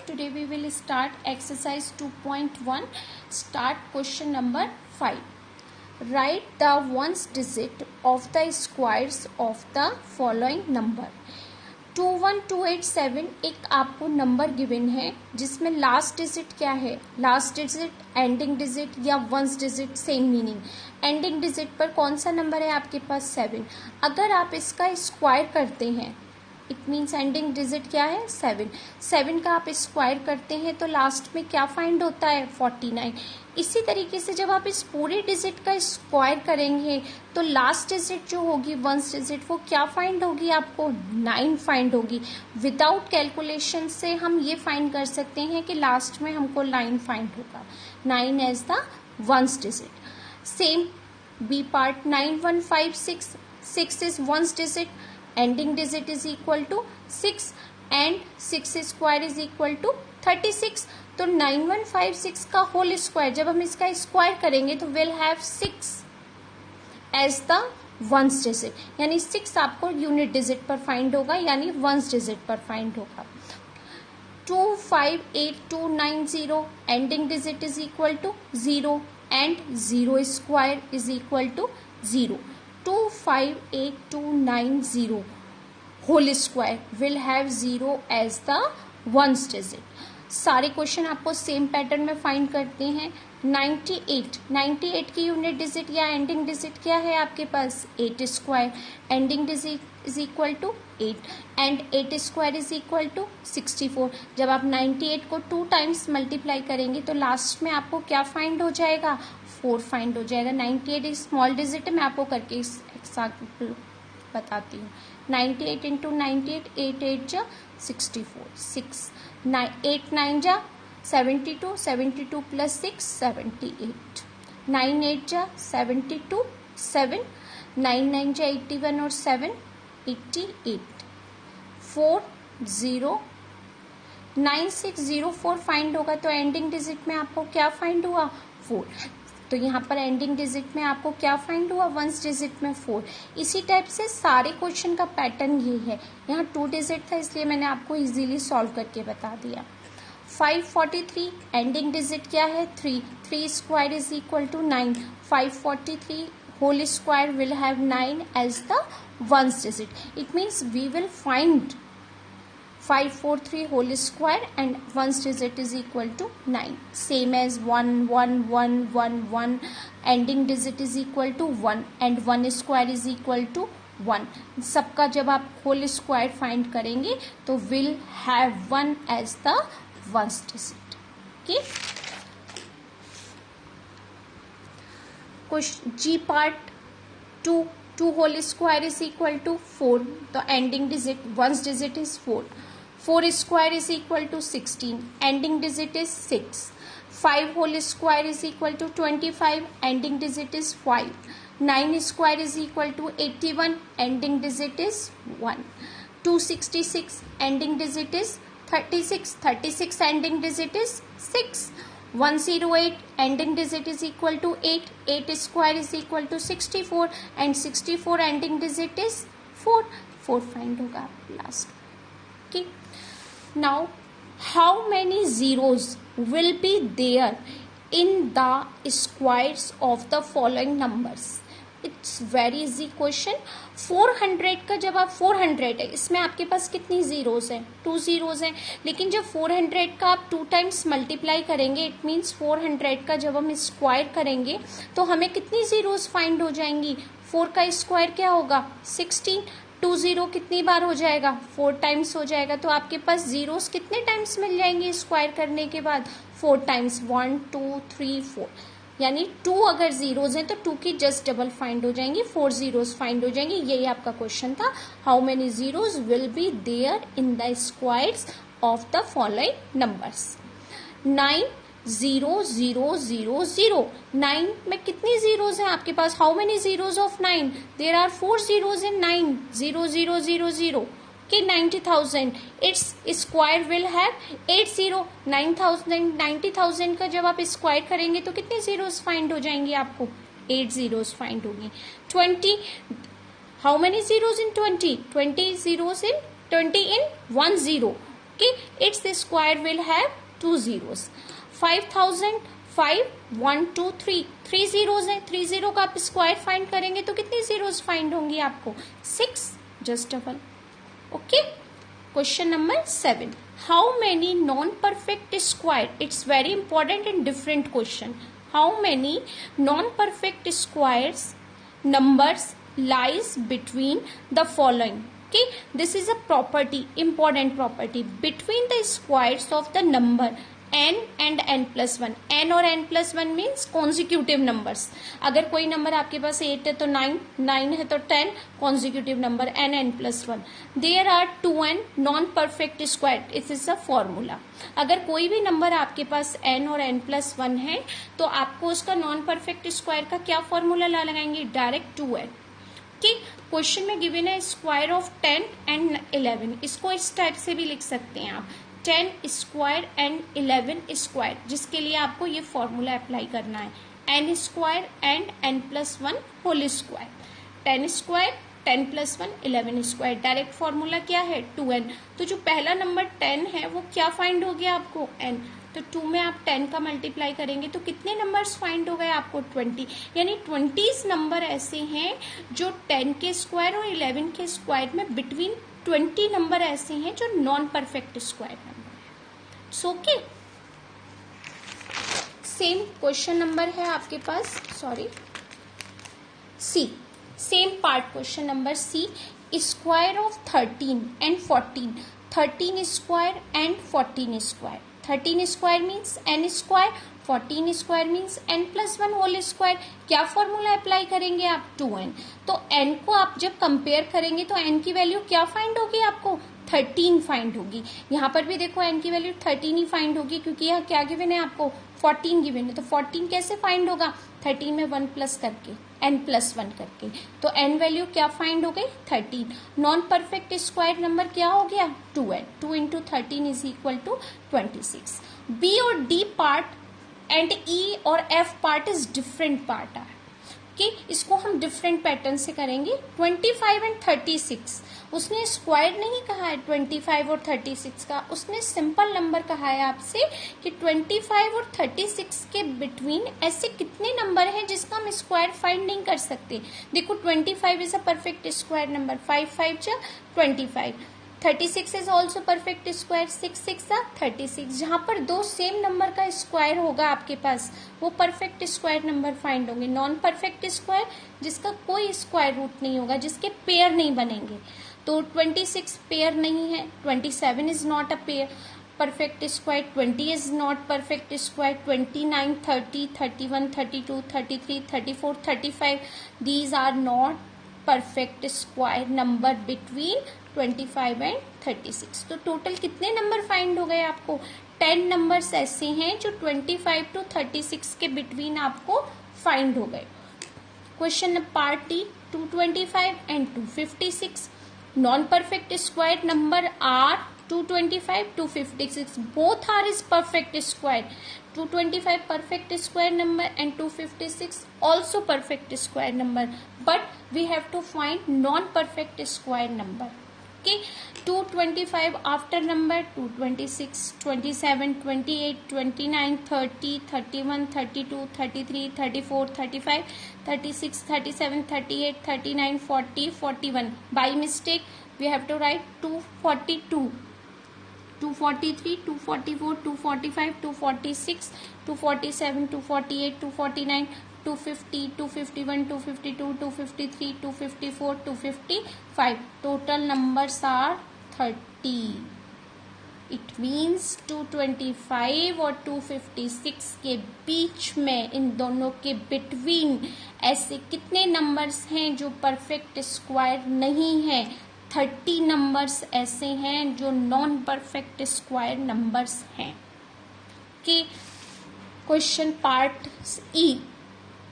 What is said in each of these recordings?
Today we will start exercise 2.1. Start question number 5. Write the ones digit of the squares of the following number. 21287 एक आपको number given है जिसमें last digit क्या है, last digit, ending digit या once digit, same meaning. Ending digit पर कौन सा नंबर है आपके पास 7. अगर आप इसका स्क्वायर करते हैं इट मीन्स एंडिंग डिजिट क्या है 7 का आप स्क्वायर करते हैं तो लास्ट में क्या फाइंड होता है 49. इसी तरीके से जब आप इस पूरे डिजिट का स्क्वायर करेंगे तो लास्ट डिजिट जो होगी वंस डिजिट वो क्या फाइंड होगी, आपको 9 फाइंड होगी. विदाउट कैलकुलेशन से हम ये फाइंड कर सकते हैं कि लास्ट में हमको 9 फाइंड होगा, 9 as the ones digit. Same B part 9156, 6 is ones digit, ending digit is equal to 6 and 6 square is equal to 36. तो 9156 का होल स्क्वायर जब हम इसका स्क्वायर करेंगे तो will have 6 as the ones digit, यानी 6 आपको यूनिट डिजिट पर फाइंड होगा यानी वंस डिजिट पर फाइंड होगा. 258,290 ending digit is equal to 0 and 0 square is equal to 0. 258,290 whole square will have 0 as the ones digit. सारे क्वेश्चन आपको same pattern में फाइंड करते हैं. 98 की यूनिट डिजिट या एंडिंग डिजिट क्या है आपके पास 8 square, ending digit is equal to 8 and 8 square is equal to 64. जब आप 98 को 2 टाइम्स मल्टीप्लाई करेंगे तो लास्ट में आपको क्या फाइंड हो जाएगा 4 फाइंड हो जाएगा. 98 एक स्मॉल डिजिट है, मैं आपको करके एग्जाम्पल बताती हूँ. 98 इंटू 98, 8 8 जा 64, 6 8 9 जा 72, 72 प्लस 6 78, 9 8 जा 72, 7 9 9 जा 81 और 7 88, 4 0 9604 फाइंड होगा. तो एंडिंग डिजिट में आपको क्या फाइंड हुआ 4. तो यहाँ पर एंडिंग डिजिट में आपको क्या फाइंड हुआ वंस डिजिट में 4. इसी टाइप से सारे क्वेश्चन का पैटर्न ये है. यहाँ 2 डिजिट था इसलिए मैंने आपको इजीली सॉल्व करके बता दिया. 543 एंडिंग डिजिट क्या है 3 square is equal to 9. 543 whole square will have 9 as the ones digit. It means we will find 543 whole square and ones digit is equal to 9. Same as 1 1 1 1 1 ending digit is equal to 1 and 1 square is equal to 1. सबका जब आप whole square find करेंगे तो will have 1 as the ones digit. Okay. Question G part 2 whole square is equal to 4. The ending digit ones digit is 4. 4 square is equal to 16. Ending digit is 6. 5 whole square is equal to 25. Ending digit is 5. 9 square is equal to 81. Ending digit is 1. 266. Ending digit is 36. 36 ending digit is 6. 108 ending digit is equal to 8. 8 square is equal to 64 and 64 ending digit is 4. 4 find होगा last. Okay. Now, how many zeros will be there in the squares of the following numbers? It's very easy question. 400 का जब आप 400 है इसमें आपके पास कितनी zeros हैं 2 zeros हैं. लेकिन जब 400 का आप 2 टाइम्स मल्टीप्लाई करेंगे इट मीन्स 400 का जब हम स्क्वायर करेंगे तो हमें कितनी जीरोस फाइंड हो जाएंगी. 4 का स्क्वायर क्या होगा 16. 2 0 कितनी बार हो जाएगा 4 टाइम्स हो जाएगा. तो आपके पास जीरोस कितने टाइम्स मिल जाएंगे स्क्वायर करने के बाद 4 टाइम्स 1 2 3 4. यानी 2 अगर जीरोस हैं तो 2 की जस्ट डबल फाइंड हो जाएंगी 4 जीरोस फाइंड हो जाएंगे. यही आपका क्वेश्चन था. How many zeros will be there in the squares of the following numbers. 9 0 0 0 0. 9 में कितनी जीरोस हैं आपके पास how many zeros of 9. There are 4 zeros in 9. 0 0 0 0 के 90,000. Its square will have 80. 90,000 का जब आप स्क्वायर करेंगे तो कितनी जीरोस फाइंड हो जाएंगी आपको 8 जीरोस फाइंड होंगी. 20 how many zeros in 20. 20 zeros in 20 in 1 0. Okay, its square will have 2 zeros. 5005 1 2 3 3 zeros हैं. 3 zero का आप स्क्वायर फाइंड करेंगे तो कितनी zeros फाइंड होंगी आपको? 6. Just double. Okay. Question number 7. How many non-perfect square? It's very important and different question. How many non-perfect squares numbers lies between the following? Okay, this is a property, important property. Between the squares of the number n and n plus 1. n और n plus 1 means consecutive numbers. अगर कोई number आपके पास 8 है तो 9, 9 है तो 10, consecutive number n n plus 1. There are 2n non-perfect square. This is a formula. अगर कोई भी नंबर आपके पास n और n plus 1 है तो आपको उसका नॉन परफेक्ट स्क्वायर का क्या फॉर्मूला लगाएंगे? Direct 2n. कि क्वेश्चन में गिवन है स्क्वायर ऑफ 10 एंड 11. इसको इस टाइप से भी लिख सकते हैं आप, 10 स्क्वायर एंड 11 स्क्वायर, जिसके लिए आपको ये फॉर्मूला अप्लाई करना है. n square and n plus 1 whole square. 10 square 10 plus 1 11 square. Direct formula क्या है? 2n. तो जो पहला नंबर 10 है वो क्या फाइंड हो गया आपको? n. तो 2 में आप 10 का मल्टीप्लाई करेंगे तो कितने नंबर्स फाइंड हो गए आपको? 20. यानी 20 नंबर ऐसे हैं जो 10 के स्क्वायर और 11 के स्क्वायर में बिटवीन 20 नंबर ऐसे हैं जो नॉन परफेक्ट स्क्वायर नंबर है. So okay, same question number है आपके पास, sorry, C. Same part question number C. Square of 13 and 14. 13 square and 14 square. 13 square means n square, 14 square means n plus 1 whole square. क्या formula apply करेंगे आप? 2n. तो n को आप जब कंपेयर करेंगे तो n की वैल्यू क्या फाइंड होगी आपको? 13 फाइंड होगी. यहाँ पर भी देखो n की वैल्यू 13 ही फाइंड होगी क्योंकि यहाँ क्या गिवन है आपको? 14 गिवन है. तो 14 कैसे फाइंड होगा? 13 में 1 प्लस करके, n प्लस 1 करके. तो n वैल्यू क्या फाइंड हो गई? 13. नॉन परफेक्ट स्क्वायर नंबर क्या हो गया? 2n. 2 into 13 is equal to 26. b और d पार्ट एंड e और f part is different part है कि इसको हम डिफरेंट पैटर्न से करेंगे. 25 एंड 36 उसने स्क्वायर नहीं कहा है 25 और 36 का, उसने सिंपल नंबर कहा है आपसे कि 25 और 36 के बिटवीन ऐसे कितने नंबर हैं जिसका हम स्क्वायर फाइंड नहीं कर सकते. देखो 25 is a perfect square number, 5 5 जा 25. 36 इज ऑल्सो परफेक्ट स्क्वायर, 6 6 जा 36. जहां पर दो सेम नंबर का स्क्वायर होगा आपके पास वो परफेक्ट स्क्वायर नंबर फाइंड होंगे. नॉन परफेक्ट स्क्वायर जिसका कोई स्क्वायर रूट नहीं होगा, जिसके पेयर नहीं बनेंगे. तो 26 पेयर नहीं है, 27 is not a pair perfect square, 20 is not perfect square, 29 30 31 32 33 34 35 these are not perfect square number between 25 and 36. तो टोटल कितने नंबर फाइंड हो गए आपको? 10 नंबर्स ऐसे हैं जो 25 to 36 के बिटवीन आपको फाइंड हो गए. Question part D. 225 and 256 non perfect square number are 225, 256. Both are is perfect square. 225 perfect square number and 256 also perfect square number. But we have to find non-perfect square number. Okay. 225 after number 226, 27, 28, 29, 30, 31, 32, 33, 34, 35, 36, 37, 38, 39, 40, 41. By mistake we have to write 242. 243, 244, 245, 246, 247, 248, 249, 250, 251, 252, 253, 254, 255. Total numbers are 30. It means 225 और 256 के बीच में, इन दोनों के between ऐसे कितने numbers हैं जो perfect square नहीं है? 30 नंबर्स ऐसे हैं जो नॉन परफेक्ट स्क्वायर नंबर्स हैं. कि question part E.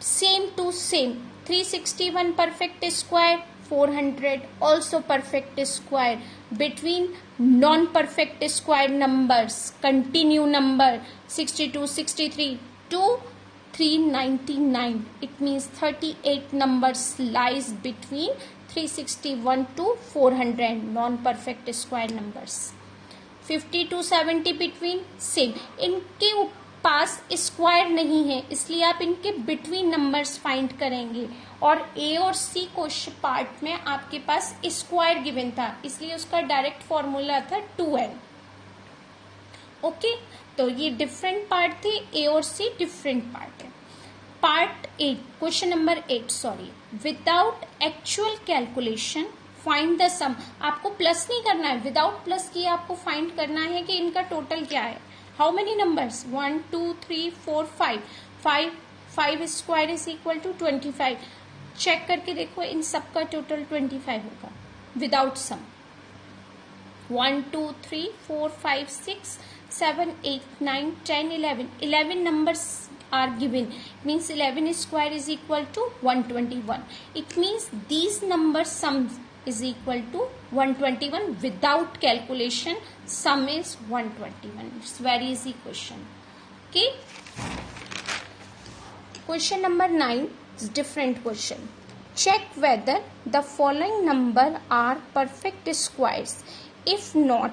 Same to same. 361 perfect square, 400 also perfect square. Between non perfect square numbers continue number 62 63 to 399. It means 38 numbers lies between 361 to 400 non-perfect square numbers. 50 to 70 between same. इनके पास square नहीं है, इसलिए आप इनके between numbers find करेंगे। और ए और सी question part में आपके पास स्क्वायर गिवन था, इसलिए उसका डायरेक्ट फॉर्मूला था 2n। ओके, तो ये डिफरेंट पार्ट थे, ए और सी डिफरेंट पार्ट है। Part 8, question number 8 sorry, without actual calculation find the sum. आपको प्लस नहीं करना है, विदाउट प्लस किए आपको फाइंड करना है कि इनका टोटल क्या है। How many numbers, 1 2 3 4 5 5 square is equal to 25। Check करके देखो, इन सबका टोटल 25 होगा without sum. 1 2 3 4 5 6 7 8 9 10 11 numbers are given. Means 11 square is equal to 121. It means these number sums is equal to 121 without calculation. Sum is 121. It's very easy question. Okay. Question number 9 is different question. Check whether the following number are perfect squares. If not,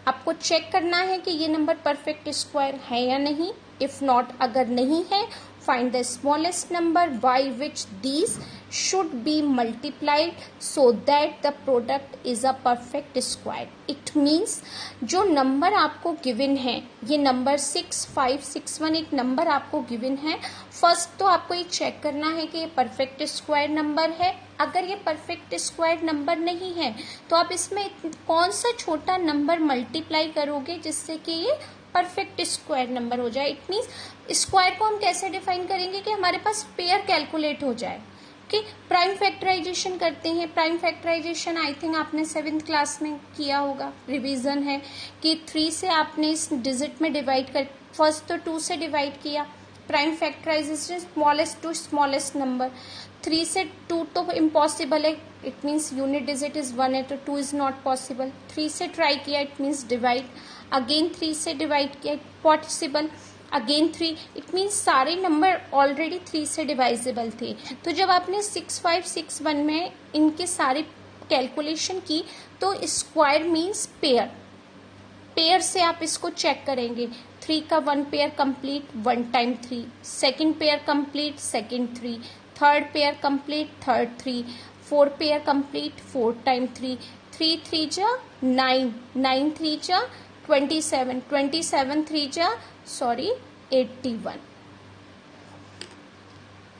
आपको check करना है कि ये number perfect square है या नहीं। If not, अगर नहीं है, find the smallest number by which these should be multiplied so that the product is a perfect square. It means जो नंबर आपको गिवन है, ये नंबर 6 5 6 1 एक नंबर आपको गिवन है। फर्स्ट तो आपको ये चेक करना है कि ये परफेक्ट स्क्वायर नंबर है। अगर ये परफेक्ट स्क्वायर नंबर नहीं है तो आप इसमें कौन सा छोटा नंबर मल्टीप्लाई करोगे जिससे कि ये परफेक्ट स्क्वायर नंबर हो जाए। इट मीन्स स्क्वायर को हम कैसे डिफाइन करेंगे कि हमारे पास पेयर कैलकुलेट हो जाए। कि प्राइम फैक्टराइजेशन करते हैं। प्राइम फैक्टराइजेशन आई थिंक आपने 7th क्लास में किया होगा, रिवीजन है कि 3 से आपने इस डिजिट में डिवाइड कर, फर्स्ट तो 2 से डिवाइड किया। Prime factorization smallest to smallest number. 3 से 2 तो इम्पॉसिबल है, it means unit digit is 1 है तो 2 इज नॉट पॉसिबल। 3 से ट्राई किया, इट मीन्स डिवाइड। अगेन 3 से डिवाइड किया, पॉसिबल। अगेन 3, इट मीन्स सारे नंबर ऑलरेडी 3 से डिवाइजेबल थे। तो जब आपने 6 5 6 1 में इनके सारे कैलकुलेशन की तो स्क्वायर मीन्स पेयर। पेयर से आप इसको चेक करेंगे। 3 का 1 pair complete 1 time 3, second pair complete second 3, third pair complete third 3, 4 pair complete 4 time 3, 3 3 जा 9, 9 3 जा 27, 27 3 जा 81।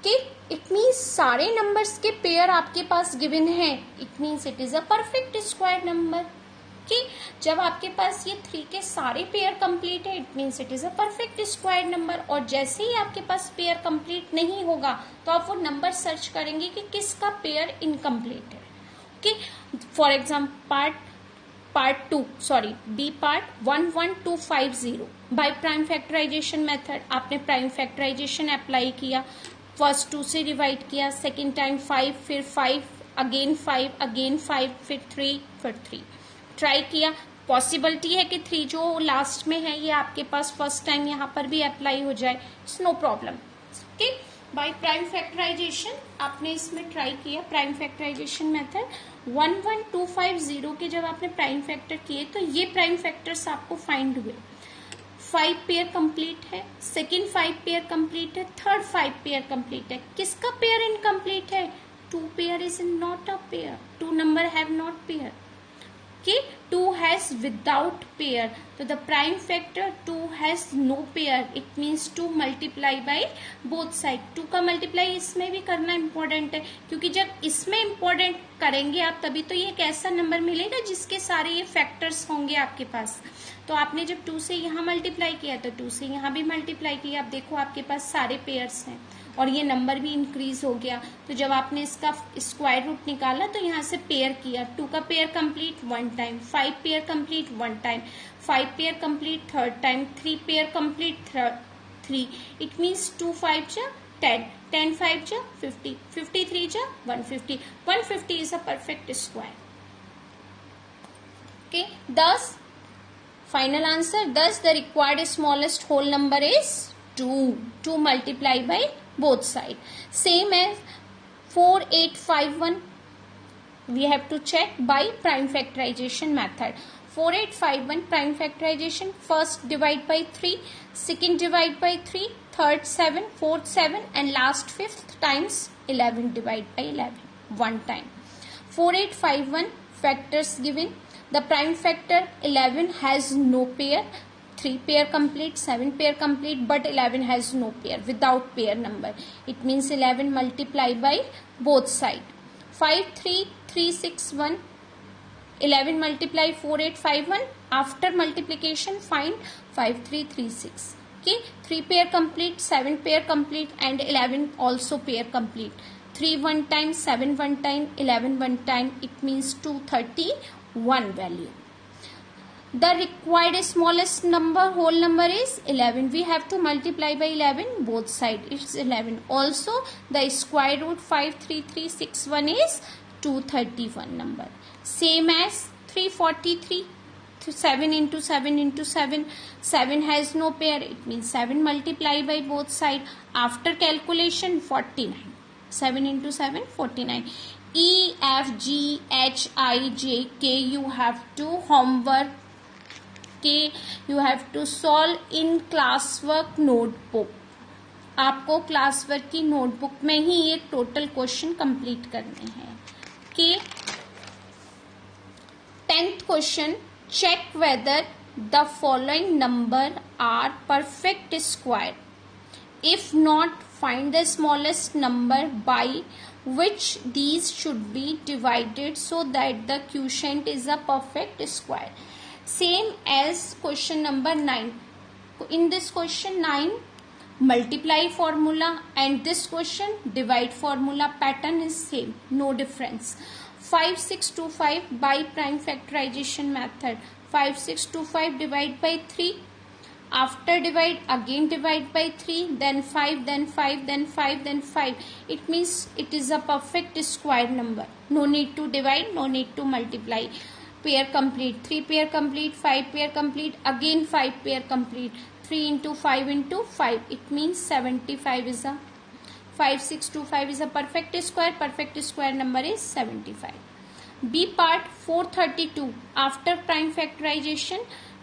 कि इट मीन्स सारे नंबर्स के पेयर आपके पास गिवन है। It means it is a perfect square number. कि जब आपके पास ये 3 के सारे पेयर कंप्लीट है, it means it is a perfect square number. और जैसे ही आपके पास पेयर कंप्लीट नहीं होगा तो आप वो नंबर सर्च करेंगे कि किसका पेयर इनकम्प्लीट है। कि for example part 2 sorry B part 11250 by prime factorization method. आपने प्राइम फैक्टराइजेशन अप्लाई किया, फर्स्ट 2 से डिवाइड किया, सेकेंड टाइम 5, फिर 5 अगेन 5 अगेन 5, फिर 3 फिर 3 ट्राई किया। पॉसिबिलिटी है कि 3 जो लास्ट में है ये आपके पास फर्स्ट टाइम यहाँ पर भी अप्लाई हो जाए, it's no problem. Okay, by prime factorization आपने इसमें ट्राई किया, प्राइम फैक्टराइजेशन मेथड 11250 के जब आपने प्राइम फैक्टर किए तो ये प्राइम फैक्टर्स आपको फाइंड हुए। 5 पेयर कंप्लीट है, सेकेंड 5 पेयर कंप्लीट है, थर्ड 5 पेयर कंप्लीट है। किसका पेयर इनकम्प्लीट है? 2 pair is not a pair, 2 number have not pair. कि 2 has without pair, तो the prime factor 2 has no pair, it means 2 multiply by both side। 2 का multiply इसमें भी करना important है, क्योंकि जब इसमें important करेंगे आप तभी तो ये एक ऐसा नंबर मिलेगा जिसके सारे ये फैक्टर्स होंगे आपके पास। तो आपने जब 2 से यहाँ मल्टीप्लाई किया तो 2 से यहाँ भी मल्टीप्लाई किया, आप देखो आपके पास सारे पेयर्स हैं और ये नंबर भी इंक्रीज हो गया। तो जब आपने इसका स्क्वायर रूट निकाला तो यहाँ से पेयर किया, 2 का pair complete 1 time, 5 pair complete 1 time, 5 pair complete third time, 3 pair complete 3। It means 2 5 जा 10, 10 5 जा 50, 53 जा 150, 150 is a perfect square. Okay, thus final answer, thus the required smallest whole number is 2 multiply by both side। Same as 4851 we have to check by prime factorization method। 4851 prime factorization. First divide by 3, second divide by 3, third 7, fourth 7 and last fifth times 11 divide by 11 one time. 4851 factors given. The prime factor 11 has no pair. 3 pair complete, 7 pair complete, but 11 has no pair, without pair number. It means 11 multiply by both sides. 53361. 11 multiply 4851. After multiplication find 5336. Okay, 3 pair complete, 7 pair complete and 11 also pair complete. 3 one time, 7 one time, 11 one time. It means 231 value. The required smallest number, whole number is 11. We have to multiply by 11 both sides. It's 11. Also, the square root 53361 is 231 number. Same as 343. 7 into 7 into 7. 7 has no pair. It means 7 multiply by both sides. After calculation 49. 7 into 7, 49. E, F, G, H, I, J, K. You have to homework. K you have to solve in classwork notebook. आपको classwork की notebook में ही ये total question complete करने हैं. के 10th question. Check whether the following number are perfect square. If not find the smallest number by which these should be divided so that the quotient is a perfect square. Same as question number 9. In this question 9 multiply formula and this question divide formula pattern is same, no difference. 5625 by prime factorization method. 5625 divide by 3. After divide again divide by 3, then 5, then 5, then 5, then 5. It means it is a perfect square number. No need to divide, no need to multiply. Pair complete, 3 pair complete, 5 pair complete, again 5 pair complete. 3 into 5 into 5. It means 75 is a 5625 is a perfect square. Perfect square number is 75. B part 432. After prime factorization,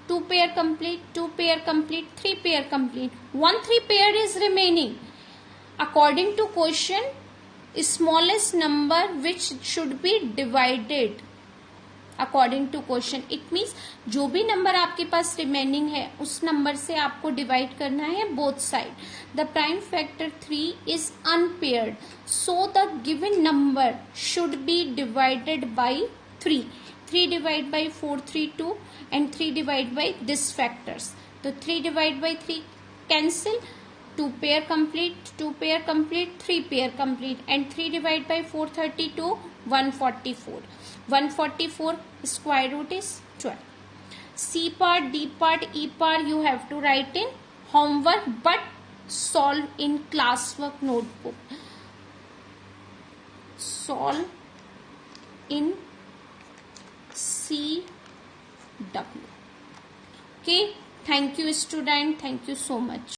2 pair complete, 2 pair complete, 3 pair complete. 1 3 pair is remaining. According to question, smallest number which should be divided. According to question, it means जो भी number आपके पास remaining है उस number से आपको divide करना है both side. The prime factor 3 is unpaired, so the given number should be divided by 3. 3 divide by 432 and 3 divide by this factors. So 3 divide by 3 cancel. 2 pair complete, 2 pair complete, 3 pair complete and 3 divide by 432 144. 144 square root is 12. C part, D part, E part you have to write in homework but solve in classwork notebook. Solve in CW. Okay, thank you student, thank you so much.